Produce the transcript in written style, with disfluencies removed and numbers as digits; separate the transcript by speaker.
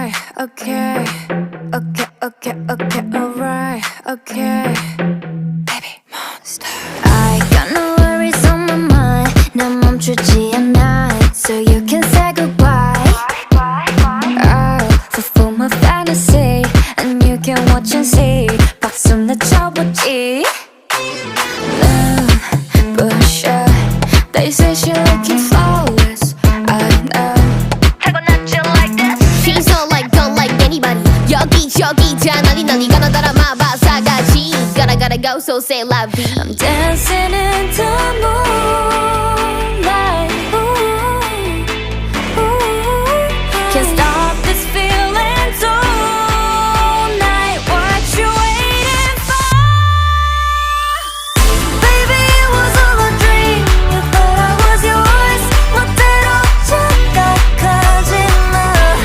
Speaker 1: alright, okay, okay, okay, okay, alright, okay. Baby monster. I got no worries on my mind. 난 멈추지 않아. So you can say goodbye. I'll fulfill my fantasy, and you can watch and see. 박수 내쳐보지. Push up. They say she looking flawless. I know. 타고났지 like this.
Speaker 2: She's not like don't like anybody. 여기저기 다 난리 난리 가나다라 마바사가지. Gotta go so say la vie.
Speaker 1: I'm dancing in